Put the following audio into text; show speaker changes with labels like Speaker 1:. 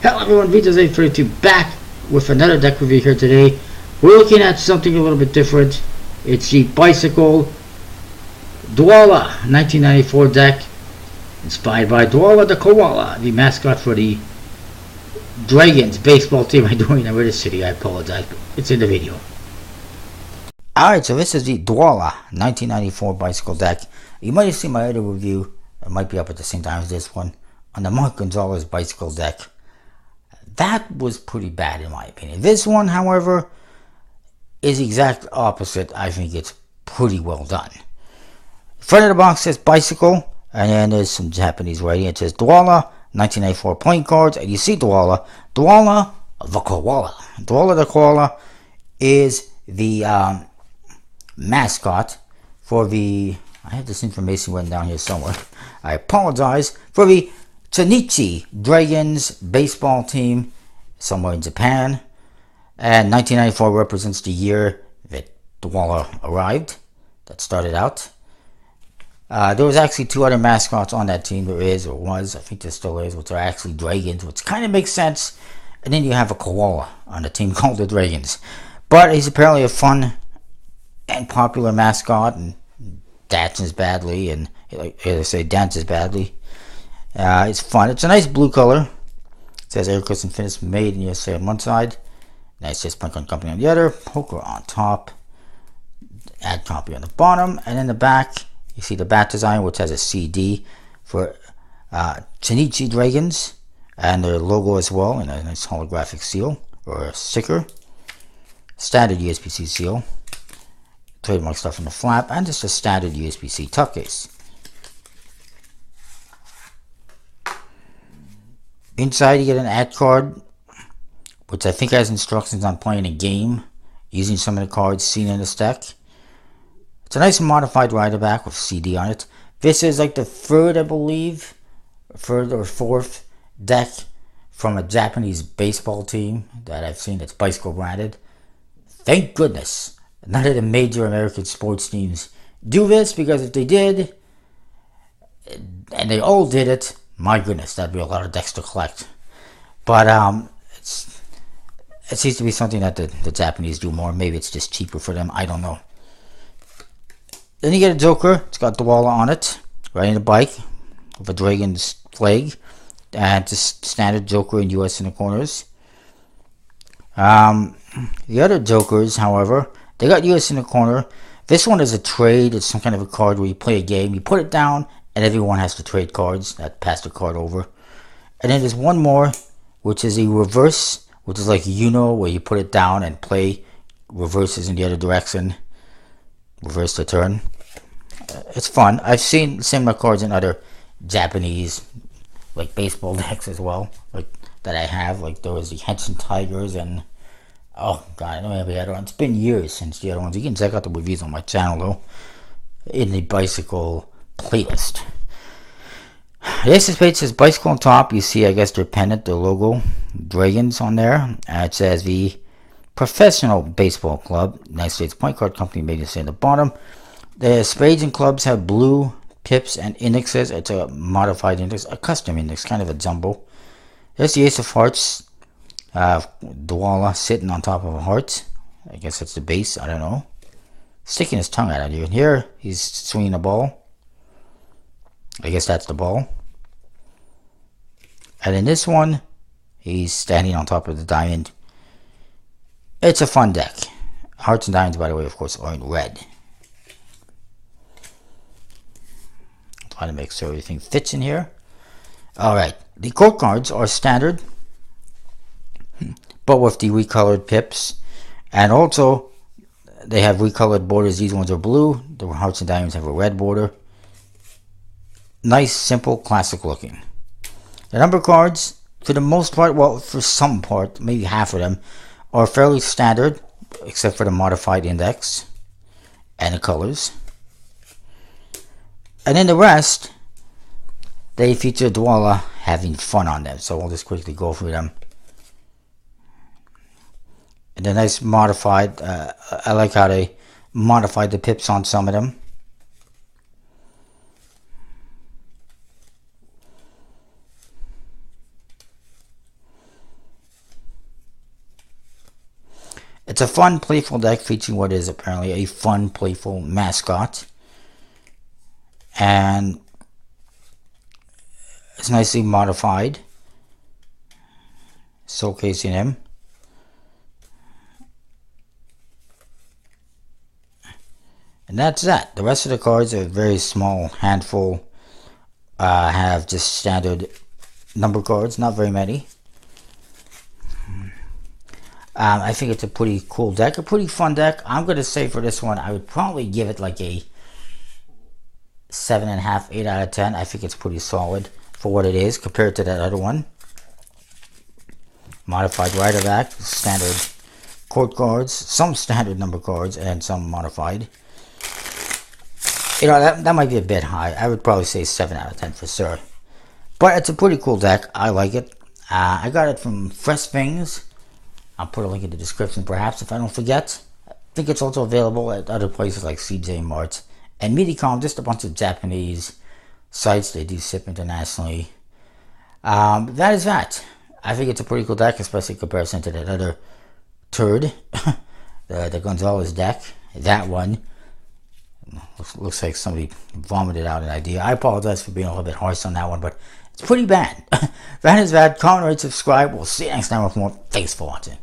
Speaker 1: Hello everyone, Vito's832 back with another deck review here today. We're looking at something a little bit different. It's the Bicycle Doala 1994 deck, inspired by Doala the Koala, the mascot for the Dragons baseball team. I'm doing in River City, I apologize, but it's in the video. Alright, so this is the Doala 1994 Bicycle deck. You might have seen my other review, it might be up at the same time as this one, on the Mark Gonzalez Bicycle deck. That was pretty bad in my opinion. This one, however, is the exact opposite. I think it's pretty well done. Front of the box says Bicycle, and then there's some Japanese writing. It says Doala 1994 playing cards, and you see Doala the Koala. Doala the Koala is the mascot for the, I have this information written down here somewhere, I apologize, for the Chunichi Dragons baseball team somewhere in Japan. And 1994 represents the year that Doala arrived, that started out. There was actually two other mascots on that team. There is, or was, I think there still is, which are actually dragons, which kind of makes sense. And then you have a koala on the team called the Dragons. But he's apparently a fun and popular mascot, and dances badly, and like I say, dances badly. It's fun. It's a nice blue color. It says Air Custom Fitness made in USA on one side. Nice, says Punk Company on the other. Poker on top. Ad copy on the bottom. And in the back, you see the bat design, which has a CD for Chunichi Dragons. And their logo as well, in a nice holographic seal, or a sticker. Standard USB-C seal. Trademark stuff in the flap. And just a standard USB-C tuck case. Inside you get an ad card, which I think has instructions on playing a game using some of the cards seen in this deck. It's a nice modified rider back with CD on it. This is like the third, I believe, third or fourth deck from a Japanese baseball team that I've seen that's bicycle branded. Thank goodness none of the major American sports teams do this, because if they did, and they all did it, my goodness, that'd be a lot of decks to collect. But it seems to be something that the Japanese do more. Maybe it's just cheaper for them. I don't know. Then you get a Joker. It's got Doala on it, riding a bike with a dragon's flag, and just standard Joker in US in the corners. The other Jokers, however, they got US in the corner. This one is a trade. It's some kind of a card where you play a game, you put it down, and everyone has to trade cards. That pass the card over. And then there's one more, which is a reverse, which is like where you put it down and play reverses in the other direction. Reverse the turn. It's fun. I've seen similar cards in other Japanese, like baseball decks as well, like that I have. Like there was the Henson Tigers and, oh god, I don't have the other one. It's been years since the other ones. You can check out the reviews on my channel though, in the bicycle playlist. This page says Bicycle on top. You see, I guess, their pennant, their logo, Dragons on there. It says the Professional Baseball Club, United States Point Card Company, made it say at the bottom. The spades and clubs have blue pips and indexes. It's a modified index, a custom index, kind of a jumbo. There's the Ace of Hearts, Doala sitting on top of a heart. I guess that's the base. I don't know. Sticking his tongue out of you. And here, he's swinging a ball. I guess that's the ball. And in this one, he's standing on top of the diamond. It's a fun deck. Hearts and diamonds, by the way, of course, are in red. Trying to make sure everything fits in here. Alright, the court cards are standard, but with the recolored pips. And also, they have recolored borders. These ones are blue. The hearts and diamonds have a red border. Nice, simple, classic looking. The number cards, for the most part, well, for some part, maybe half of them, are fairly standard, except for the modified index and the colors. And then the rest, they feature Doala having fun on them. So we'll just quickly go through them. And the nice modified, I like how they modified the pips on some of them. It's a fun, playful deck featuring what is apparently a fun, playful mascot. And it's nicely modified, showcasing him. And that's that. The rest of the cards are a very small handful. Have just standard number cards, not very many. I think it's a pretty cool deck, a pretty fun deck. I'm going to say for this one, I would probably give it like a 7.5, 8 out of 10. I think it's pretty solid for what it is compared to that other one. Modified rider back, standard court cards, some standard number cards, and some modified. You know, that might be a bit high. I would probably say 7 out of 10 for sure. But it's a pretty cool deck. I like it. I got it from Fresh Things. I'll put a link in the description perhaps if I don't forget. I think it's also available at other places like CJ Mart and Medicom, just a bunch of Japanese sites. They do ship internationally. That is that. I think it's a pretty cool deck, especially in comparison to that other turd. the Gonzalez deck. That one. Looks like somebody vomited out an idea. I apologize for being a little bit harsh on that one, but it's pretty bad. That is that. Comment, rate, subscribe. We'll see you next time with more. Thanks for watching.